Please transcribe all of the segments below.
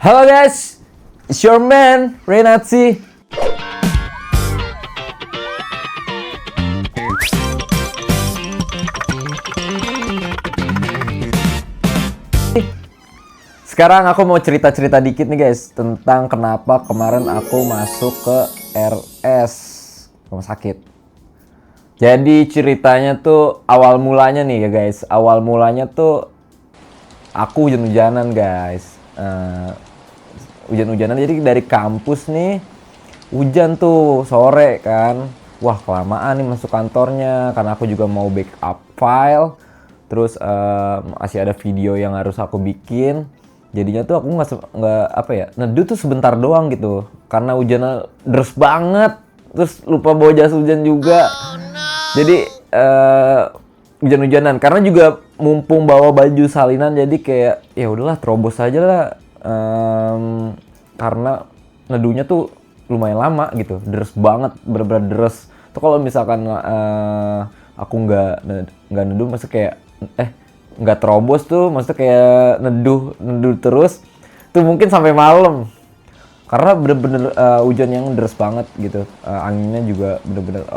Halo guys, it's your man Renatsi. Sekarang aku mau cerita-cerita dikit nih guys tentang kenapa kemarin aku masuk ke RS, rumah sakit. Jadi ceritanya tuh awal mulanya nih ya guys, awal mulanya tuh aku hujan-hujanan guys. Hujan-hujanan jadi dari kampus nih hujan tuh sore kan. Wah kelamaan nih masuk kantornya karena aku juga mau backup file. Terus masih ada video yang harus aku bikin. Jadinya tuh aku nggak neduh tuh sebentar doang gitu karena hujannya deras banget. Terus lupa bawa jas hujan juga. Jadi hujan-hujanan karena juga mumpung bawa baju salinan jadi kayak ya udahlah terobos aja lah. Karena neduhnya tuh lumayan lama gitu, deres banget, bener-bener deres. Tuh kalau misalkan aku nggak neduh, maksudnya kayak nggak terobos tuh, maksudnya kayak neduh terus, tuh mungkin sampai malam. Karena bener-bener hujan yang deres banget gitu, anginnya juga bener-bener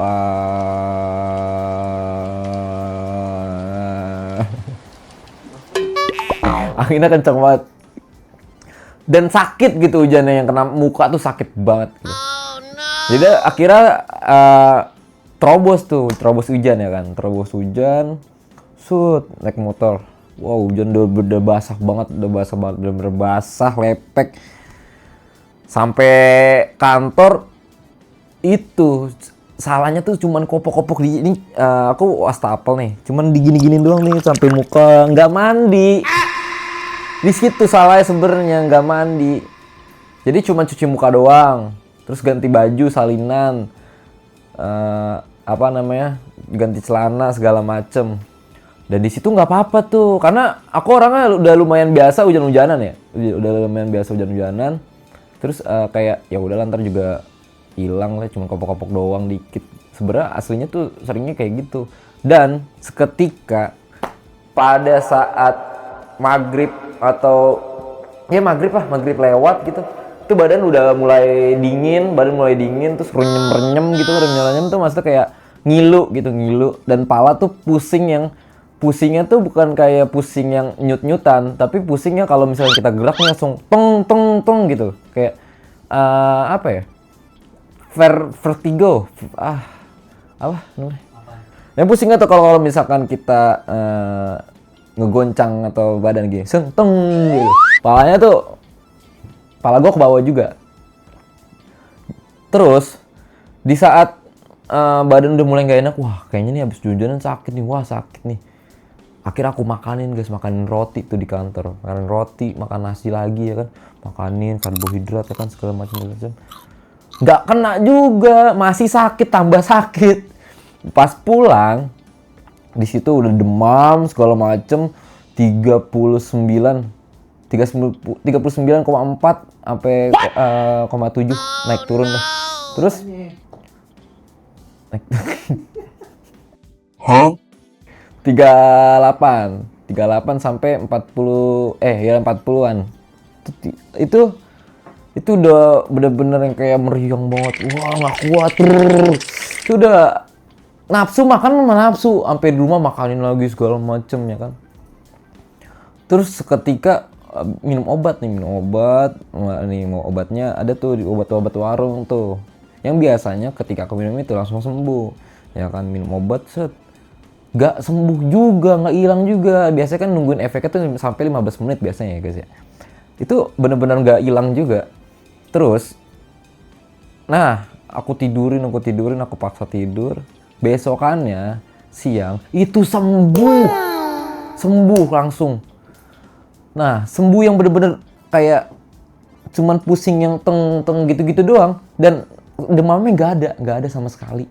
anginnya kenceng banget. Dan sakit gitu hujannya, yang kena muka tuh sakit banget gitu. Jadi akhirnya terobos hujan ya kan, terobos hujan, naik motor. Wow, hujan udah basah banget, udah basah lepek. Sampai kantor itu salahnya tuh cuman kopok-kopok di ini, aku wastafel nih, cuman digini-giniin doang nih sampai muka, nggak mandi. Di situ salahnya sebenarnya, nggak mandi. Jadi cuma cuci muka doang, terus ganti baju salinan, ganti celana segala macem. Dan di situ nggak apa-apa tuh, karena aku orangnya udah lumayan biasa hujan-hujanan ya, udah lumayan biasa hujan-hujanan. Terus kayak ya udah ntar juga hilang lah, cuma kopok-kopok doang dikit. Sebenarnya aslinya tuh seringnya kayak gitu. Dan seketika pada saat maghrib atau ya maghrib lewat gitu, itu badan udah mulai dingin, terus renyem gitu, renyem tuh maksudnya kayak ngilu, dan pala tuh pusingnya tuh bukan kayak pusing yang nyut-nyutan, tapi pusingnya kalau misalnya kita gerak langsung tong gitu, kayak vertigo, apa namanya? Yang pusingnya tuh kalau misalkan kita ngegoncang atau badan gini, senteng gitu. Pala gue ke bawah juga. Terus di saat badan udah mulai gak enak, wah kayaknya nih abis hujanan sakit nih. Akhirnya aku makanin roti tuh di kantor, makan roti, makan nasi lagi ya kan, makanin karbohidrat ya kan segala macam. Nggak kena juga, masih sakit, tambah sakit. Pas pulang di situ udah demam segala macem, 39,4 sampai 0,7 naik turun deh. Terus naik 38 sampai 40-an. Itu udah bener-bener yang kayak meriang banget. Wah, nggak kuat. Itu udah nafsu makan sampai di rumah makanin lagi segala macem ya kan. Terus seketika minum obat. Mau obatnya ada tuh di obat-obat warung tuh, yang biasanya ketika aku minum itu langsung sembuh ya kan. Minum obat nggak sembuh juga, nggak hilang juga. Biasanya kan nungguin efeknya tuh sampai 15 menit biasanya ya guys ya. Itu bener-bener nggak hilang juga. Terus aku tidurin, aku paksa tidur. Besokannya siang itu sembuh langsung. Sembuh yang bener-bener kayak cuman pusing yang teng gitu-gitu doang, dan demamnya nggak ada sama sekali.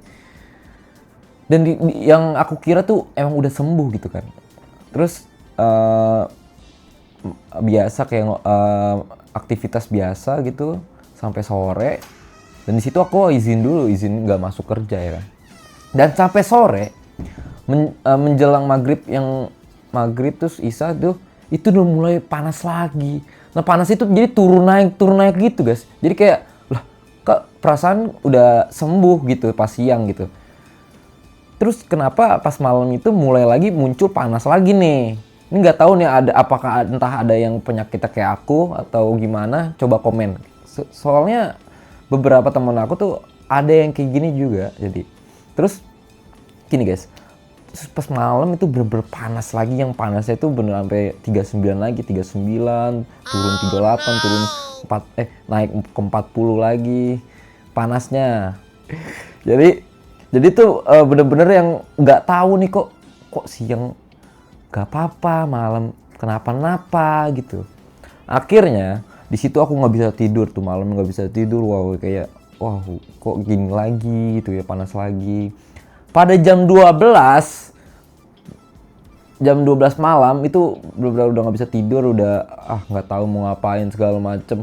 Dan yang aku kira tuh emang udah sembuh gitu kan. Terus biasa kayak aktivitas biasa gitu sampai sore. Dan di situ aku izin nggak masuk kerja ya kan. Dan sampai sore menjelang maghrib terus isya tuh itu udah mulai panas lagi. Nah panas itu jadi turun naik gitu guys. Jadi kayak lah kok perasaan udah sembuh gitu pas siang gitu. Terus kenapa pas malam itu mulai lagi muncul panas lagi nih. Ini nggak tahu nih ada apakah entah ada yang penyakitnya kayak aku atau gimana. Coba komen. Soalnya beberapa temen aku tuh ada yang kayak gini juga. Jadi terus gini guys. Terus pas malam itu bener-bener panas lagi, yang panasnya itu bener sampai 39 lagi, 39, turun 38, turun 4 naik ke 40 lagi panasnya. Jadi tuh bener-bener yang nggak tahu nih kok siang nggak apa-apa, malam kenapa-napa gitu. Akhirnya di situ aku nggak bisa tidur tuh malam, nggak bisa tidur. Wow, kayak kok gini lagi gitu ya, panas lagi. Pada jam 12 malam itu bener-bener udah nggak bisa tidur, udah nggak tahu mau ngapain segala macem.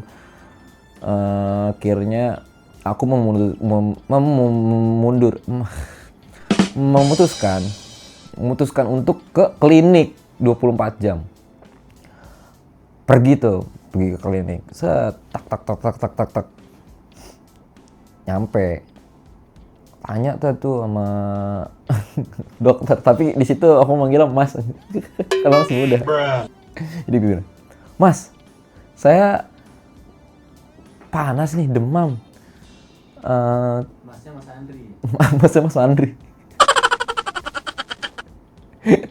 Akhirnya aku memutuskan untuk ke klinik 24 jam. Pergi ke klinik. Tak. Nyampe. Tanya tuh sama dokter, tapi di situ aku manggilnya Mas. Kalau masih muda. Jadi gue bilang, Mas, saya panas nih, demam. Masnya Mas Andri. Masnya Mas Andri.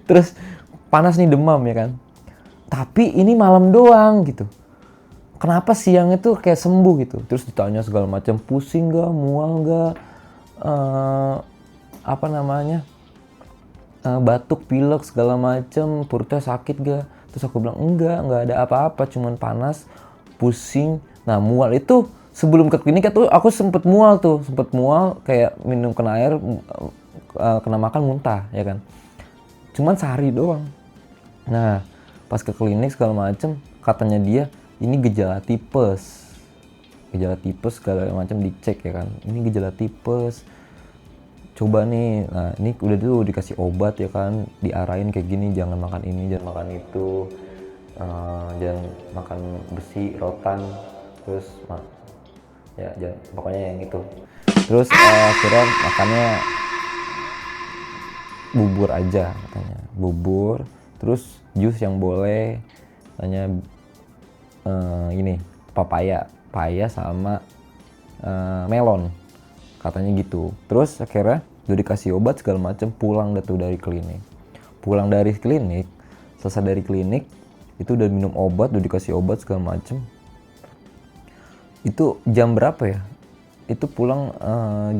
Terus panas nih, demam ya kan. Tapi ini malam doang gitu. Kenapa siang itu kayak sembuh gitu. Terus ditanya segala macam, pusing gak, mual gak, batuk, pilek segala macam, perutnya sakit gak. Terus aku bilang enggak ada apa-apa, cuman panas, pusing. Nah mual itu sebelum ke klinik tuh aku sempet mual kayak minum kena air, kena makan muntah ya kan. Cuman sehari doang. Nah pas ke klinik segala macam, katanya dia ini gejala tipes segala macam, dicek ya kan, ini gejala tipes, coba nih. Nah ini udah dulu dikasih obat ya kan, diarahin kayak gini, jangan makan ini, jangan makan itu, jangan makan besi, rotan, terus ya jangan, pokoknya yang itu. Terus akhirnya makannya bubur aja katanya, bubur, terus jus yang boleh, katanya ini papaya sama melon katanya gitu. Terus akhirnya udah dikasih obat segala macam, pulang dari klinik. Selesai dari klinik itu udah minum obat, udah dikasih obat segala macam. Itu jam berapa ya? Itu pulang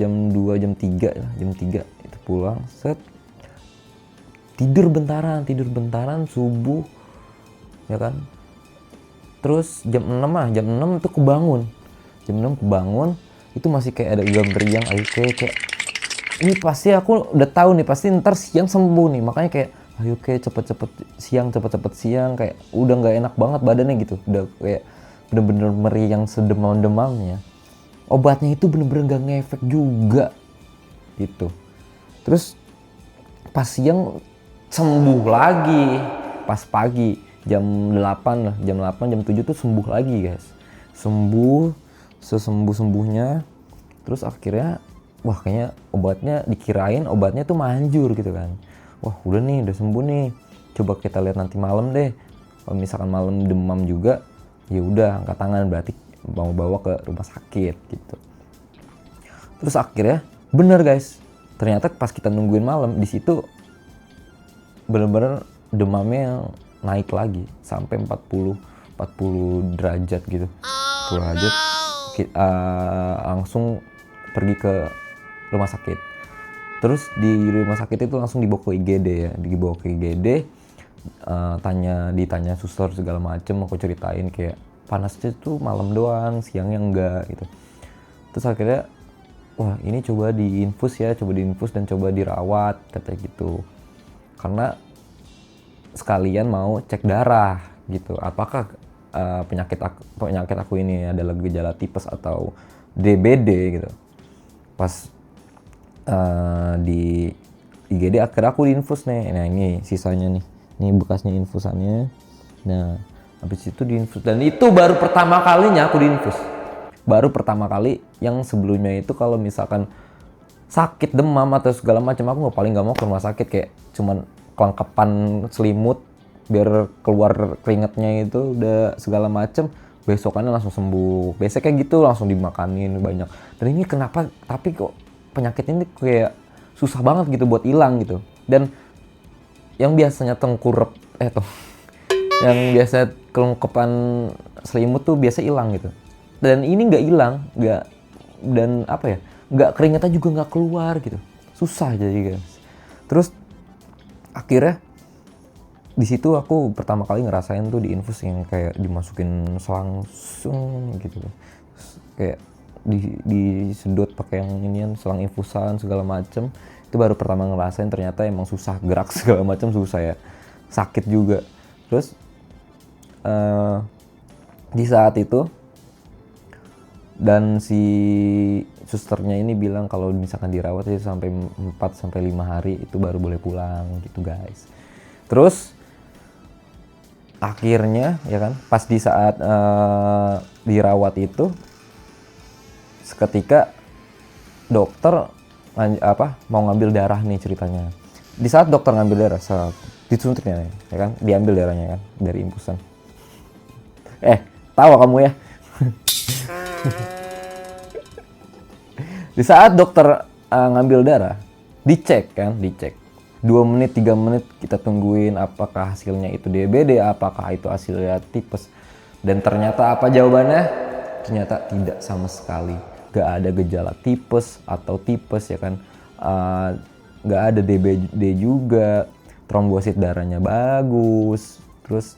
jam 2, jam 3 itu pulang, tidur bentaran subuh ya kan. Terus jam 6 itu kebangun. Itu masih kayak ada gamberiang, kayak ini pasti aku udah tahu nih, pasti ntar siang sembuh nih. Makanya kayak ayo cepet-cepet siang, kayak udah nggak enak banget badannya gitu. Udah kayak bener-bener meriang sedemam-demamnya. Obatnya itu bener-bener nggak ngefek juga gitu. Terus pas siang sembuh lagi, pas pagi jam 8, jam 7 tuh sembuh lagi guys. Sembuh sesembuh-sembuhnya. Terus akhirnya kayaknya dikirain obatnya tuh manjur gitu kan. Udah nih, udah sembuh nih. Coba kita lihat nanti malam deh. Kalau misalkan malam demam juga, ya udah angkat tangan, berarti mau bawa ke rumah sakit gitu. Terus akhirnya bener guys. Ternyata pas kita nungguin malam di situ bener-bener demamnya naik lagi sampai 40 derajat gitu. Derajat langsung pergi ke rumah sakit. Terus di rumah sakit itu langsung dibawa ke IGD ya, ditanya suster segala macem, aku ceritain kayak panasnya tuh malam doang, siangnya enggak gitu. Terus akhirnya ini coba diinfus dan coba dirawat kata gitu. Karena sekalian mau cek darah gitu, apakah penyakit aku ini adalah gejala tipes atau DBD gitu. Pas di IGD akhirnya aku diinfus nih. Nah ini sisanya nih, ini bekasnya infusannya. Nah, habis itu diinfus, dan itu baru pertama kalinya aku diinfus. Baru pertama kali. Yang sebelumnya itu kalau misalkan sakit demam atau segala macam, aku paling nggak mau ke rumah sakit, kayak cuman kelengkapan selimut biar keluar keringatnya itu udah segala macam, besokannya langsung sembuh. Biasanya kayak gitu, langsung dimakanin banyak. Dan ini kenapa tapi kok penyakit ini kayak susah banget gitu buat hilang gitu. Dan yang biasanya tengkurap yang biasa kelengkapan selimut tuh biasa hilang gitu. Dan ini nggak hilang, nggak, dan apa ya, nggak, keringetnya juga nggak keluar gitu. Susah jadi guys. Terus akhirnya di situ aku pertama kali ngerasain tuh diinfus yang kayak dimasukin langsung gitu. Terus kayak disedot pakai yang inian, selang infusan segala macem. Itu baru pertama ngerasain ternyata emang susah, gerak segala macam susah ya, sakit juga. Terus di saat itu, dan si susternya ini bilang kalau misalkan dirawat itu sampai 4-5 hari itu baru boleh pulang gitu guys. Terus akhirnya ya kan, pas di saat dirawat itu, seketika dokter mau ngambil darah nih ceritanya. Di saat dokter ngambil darah, disuntiknya nih, ya kan, diambil darahnya kan dari infusan. Tahu kamu ya? Di saat dokter ngambil darah, dicek 2 menit 3 menit kita tungguin apakah hasilnya itu DBD, apakah itu hasilnya tipes. Dan ternyata apa jawabannya? Ternyata tidak sama sekali. Gak ada gejala tipes atau tipes ya kan. Gak ada DBD juga. Trombosit darahnya bagus. Terus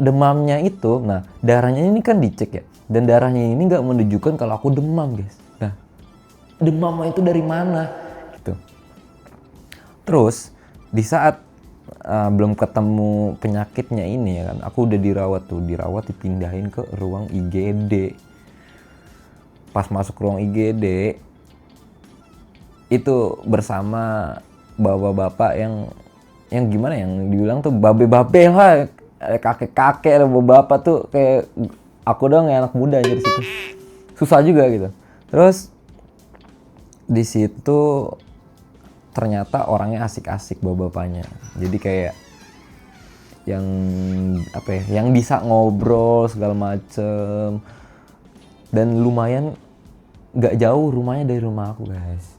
demamnya itu, nah darahnya ini kan dicek ya. Dan darahnya ini gak menunjukkan kalau aku demam guys. Nah, demamnya itu dari mana? Gitu. Terus di saat belum ketemu penyakitnya ini ya kan, aku udah dirawat dipindahin ke ruang IGD. Pas masuk ruang IGD itu bersama bapak-bapak yang gimana, yang dibilang tuh babe-babe lah, kakek-kakek, bapak-bapak tuh kayak aku dong yang anak muda aja di situ. Susah juga gitu. Terus di situ ternyata orangnya asik-asik bapak-bapaknya. Jadi kayak yang apa ya, yang bisa ngobrol segala macem. Dan lumayan gak jauh rumahnya dari rumah aku guys.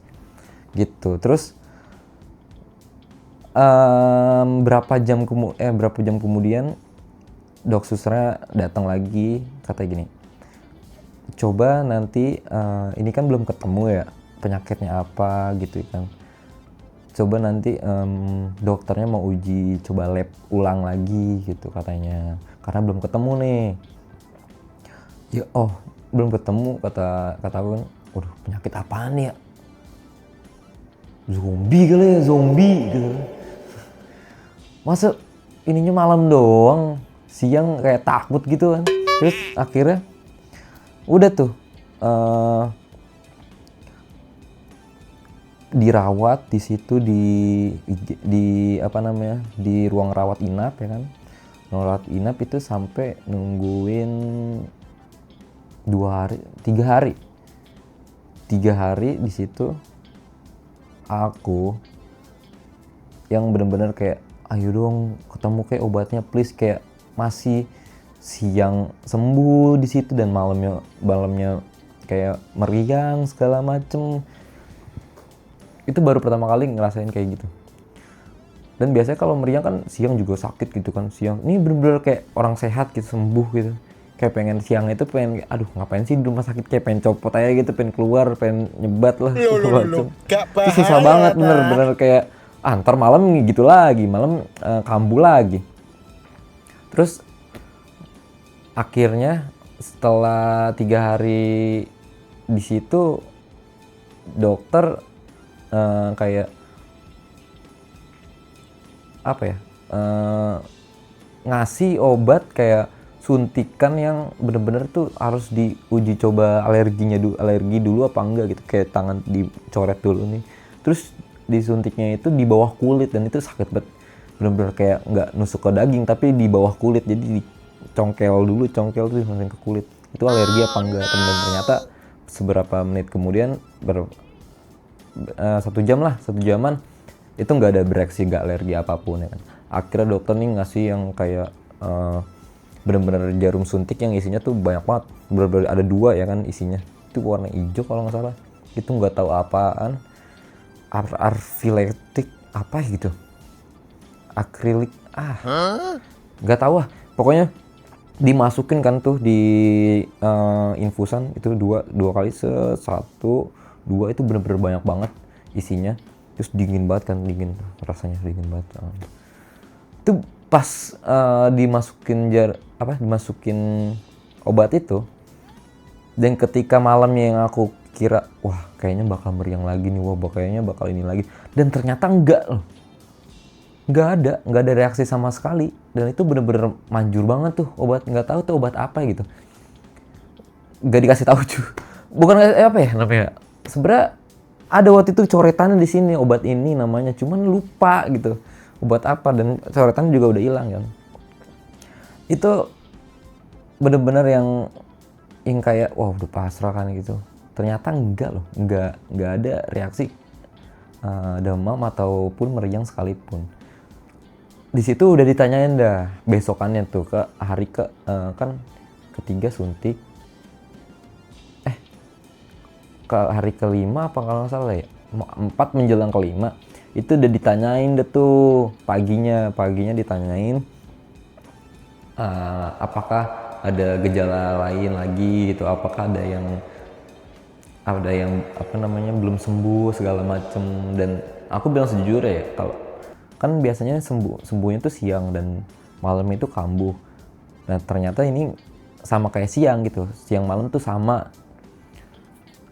Gitu. Terus berapa jam kemudian dok susternya datang lagi, katanya gini, coba nanti ini kan belum ketemu ya penyakitnya apa gitu kan, coba nanti dokternya mau uji coba lab ulang lagi gitu katanya, karena belum ketemu nih. Ya belum ketemu, kata aku kan, waduh penyakit apaan ya, zombie kali ya, zombie gitu. Masa ininya malam doang, siang kayak takut gitu kan. Terus akhirnya udah tuh dirawat di situ di apa namanya, di ruang rawat inap ya kan. Rawat inap itu sampai nungguin 3 hari di situ. Aku yang bener-bener kayak ayo dong ketemu, kayak obatnya please, kayak masih siang sembuh di situ dan malamnya kayak meriang segala macem. Itu baru pertama kali ngerasain kayak gitu. Dan biasanya kalau meriang kan siang juga sakit gitu kan, siang ini bener-bener kayak orang sehat gitu, sembuh gitu. Kayak pengen siang itu pengen, aduh ngapain sih di rumah sakit, kayak pengen copot aja gitu, pengen keluar, pengen nyebat lah segala macem. Itu susah banget bener-bener kayak ntar malam gitu lagi, malam kambuh lagi. Terus akhirnya setelah 3 hari di situ, dokter kayak apa ya, ngasih obat kayak suntikan yang bener-bener tuh harus diuji coba alergi dulu apa enggak gitu, kayak tangan dicoret dulu nih, terus disuntiknya itu di bawah kulit dan itu sakit banget. bener-bener kayak nggak nusuk ke daging tapi di bawah kulit, jadi dicongkel dulu, congkel tuh masukin ke kulit. Itu alergi apa enggak? Dan ternyata seberapa menit kemudian 1 jaman itu nggak ada bereaksi, nggak alergi apapun ya kan. Akhirnya dokter nih ngasih yang kayak bener-bener jarum suntik yang isinya tuh banyak banget, bener-bener ada 2 ya kan isinya, itu warna hijau kalau nggak salah, itu nggak tahu apaan, arfiletik apa gitu, akrilik nggak tahu ah, pokoknya dimasukin kan tuh di infusan itu dua kali, 1, 2 itu bener-bener banyak banget isinya, terus dingin banget kan, dingin rasanya, dingin banget. Itu pas dimasukin obat itu, dan ketika malamnya yang aku kira wah kayaknya bakal meriang lagi nih, kayaknya bakal ini lagi, dan ternyata enggak loh, nggak ada reaksi sama sekali, dan itu bener-bener manjur banget tuh obat, nggak tahu tuh obat apa gitu, nggak dikasih tahu cuy, bukan apa ya namanya, sebenarnya ada waktu itu coretannya di sini obat ini namanya, cuman lupa gitu obat apa, dan coretannya juga udah hilang kan. Itu bener-bener yang kayak wah udah pasrah kan gitu, ternyata enggak loh, nggak ada reaksi demam ataupun meriang sekalipun. Di situ udah ditanyain dah besokannya tuh ke hari kan ketiga suntik, ke hari kelima apa kalau nggak salah ya, 4 menjelang kelima, itu udah ditanyain deh tuh paginya ditanyain apakah ada gejala lain lagi gitu, apakah ada yang apa namanya belum sembuh segala macem. Dan aku bilang sejujurnya ya, kalau kan biasanya sembuhnya tuh siang dan malam itu kambuh. Nah ternyata ini sama kayak siang gitu, siang malam tuh sama.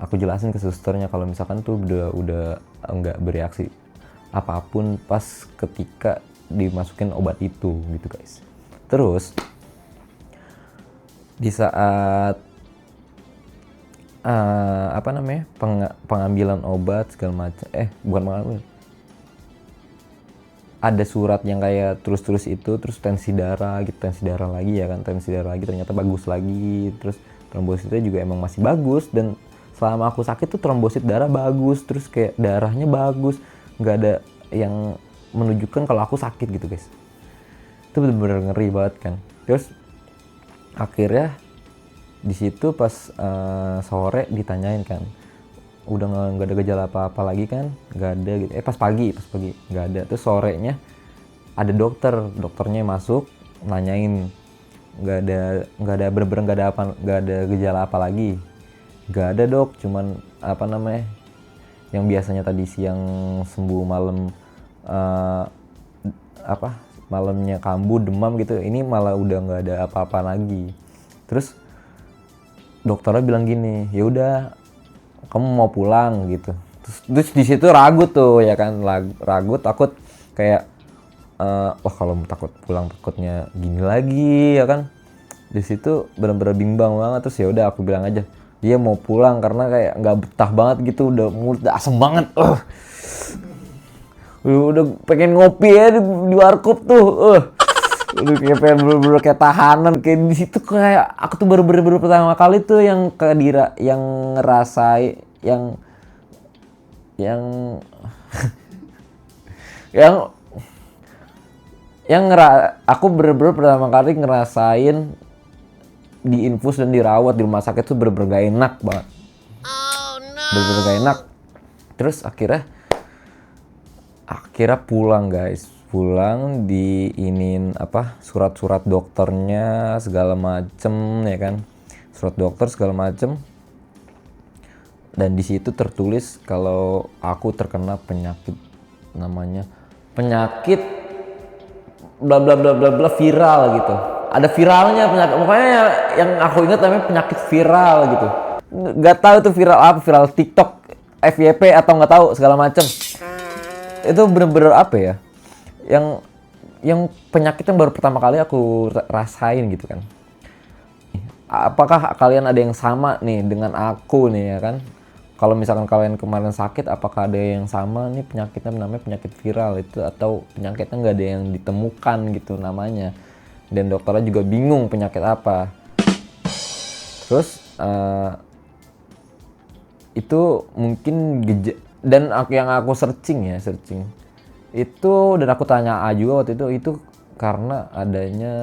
Aku jelasin ke susternya kalau misalkan tuh udah nggak bereaksi apapun pas ketika dimasukin obat itu gitu guys. Terus di saat pengambilan obat segala macam, bukan pengambilan, ada surat yang kayak terus itu, terus tensi darah lagi ya kan, tensi darah lagi ternyata bagus lagi, terus trombositnya juga emang masih bagus, dan selama aku sakit tuh trombosit darah bagus, terus kayak darahnya bagus, nggak ada yang menunjukkan kalau aku sakit gitu guys. Itu bener-bener ngeri banget kan. Terus akhirnya di situ pas sore ditanyain kan, udah nggak ada gejala apa-apa lagi kan, nggak ada gitu. Pas pagi nggak ada. Terus sorenya ada dokternya masuk nanyain, nggak ada bener-bener nggak ada gejala apa lagi. Nggak ada dok, cuman apa namanya yang biasanya tadi siang sembuh, malam malamnya kambuh demam gitu, ini malah udah nggak ada apa-apa lagi. Terus dokternya bilang gini, ya udah kamu mau pulang gitu. Terus di situ ragu tuh ya kan, ragu takut kayak wah kalau pulang takutnya gini lagi ya kan. Di situ benar-benar bimbang banget. Terus ya udah aku bilang aja dia mau pulang karena kayak nggak betah banget gitu, udah mulut asem banget. Udah pengen ngopi ya di warkop tuh. Udah kayak pengen bener-bener kayak tahanan, kayak di situ kayak aku tuh baru pertama kali tuh yang yang ngerasain aku bener-bener pertama kali ngerasain diinfus dan dirawat di rumah sakit tuh bener-bener gak enak banget. Bener-bener gak enak. Terus akhirnya pulang guys, diinin surat-surat dokternya segala macem ya kan, surat dokter segala macem, dan di situ tertulis kalau aku terkena penyakit namanya penyakit bla bla bla bla bla viral gitu, ada viralnya penyakit, pokoknya yang aku ingat namanya penyakit viral gitu, nggak tahu itu viral apa, viral TikTok, FYP atau nggak tahu segala macem. Itu bener-bener apa ya, yang penyakit yang baru pertama kali aku rasain gitu kan. Apakah kalian ada yang sama nih dengan aku nih ya kan, kalau misalkan kalian kemarin sakit, apakah ada yang sama nih penyakitnya, namanya penyakit viral itu, atau penyakitnya nggak ada yang ditemukan gitu namanya, dan dokternya juga bingung penyakit apa. Terus itu mungkin dan yang aku searching itu, dan aku tanya A juga waktu itu karena adanya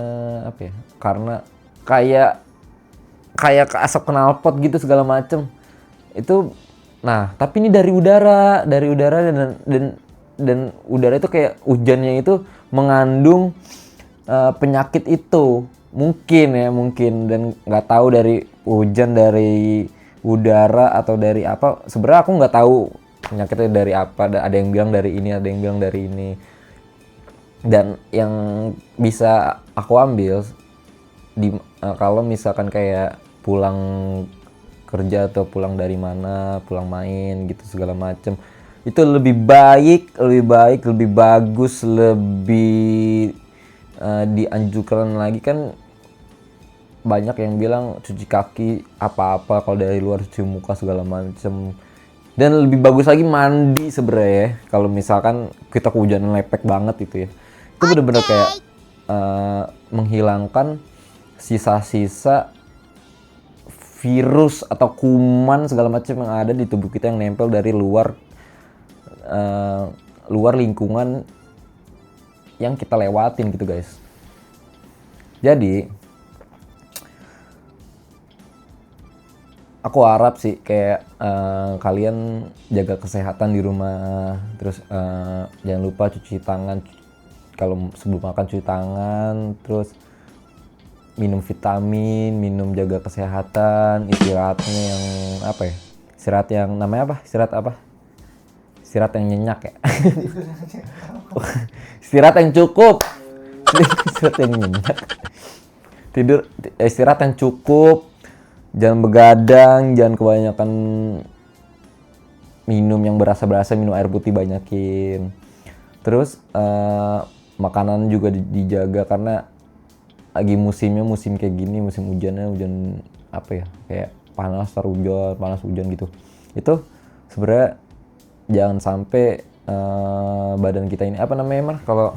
apa ya, karena kayak asap knalpot gitu segala macem itu. Nah tapi ini dari udara dan udara itu kayak hujannya itu mengandung penyakit itu, mungkin dan nggak tahu dari hujan, dari udara, atau dari apa. Sebenarnya aku nggak tahu penyakitnya dari apa, ada yang bilang dari ini, ada yang bilang dari ini. Dan yang bisa aku ambil kalau misalkan kayak pulang kerja atau pulang dari mana, pulang main gitu segala macem, itu lebih bagus, lebih dianjurkan lagi kan. Banyak yang bilang cuci kaki apa-apa, kalau dari luar cuci muka segala macem, dan lebih bagus lagi mandi sebenarnya ya, kalau misalkan kita kehujanan lepek banget itu ya. Itu bener-bener kayak menghilangkan sisa-sisa virus atau kuman segala macam yang ada di tubuh kita, yang nempel dari luar lingkungan yang kita lewatin gitu guys. Jadi aku harap sih kayak kalian jaga kesehatan di rumah, terus jangan lupa cuci tangan, kalau sebelum makan cuci tangan, terus minum vitamin, jaga kesehatan, istirahatnya yang apa ya, istirahat yang namanya apa, istirahat yang nyenyak ya. Istirahat yang cukup. Istirahat yang nyenyak. Istirahat yang cukup. Jangan begadang, jangan kebanyakan minum yang berasa-berasa, minum air putih banyakin. Terus makanan juga dijaga, karena lagi musim kayak gini, musim hujannya, hujan apa ya, kayak panas hujan gitu. Itu sebenarnya jangan sampai badan kita ini apa namanya, kalau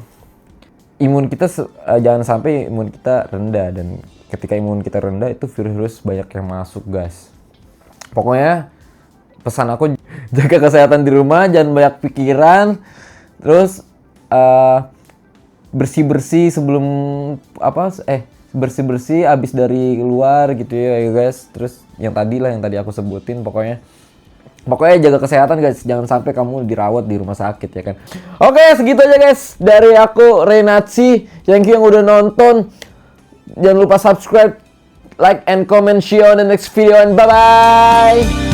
imun kita jangan sampai imun kita rendah, dan ketika imun kita rendah itu virus banyak yang masuk guys. Pokoknya pesan aku, jaga kesehatan di rumah, jangan banyak pikiran, terus bersih-bersih sebelum bersih-bersih abis dari luar gitu ya guys. Terus yang tadi aku sebutin, pokoknya jaga kesehatan guys, jangan sampai kamu dirawat di rumah sakit ya kan. Oke, segitu aja guys dari aku, Renatsi. Thank you yang udah nonton. Jangan lupa subscribe, like, and comment, share on the next video, and bye-bye.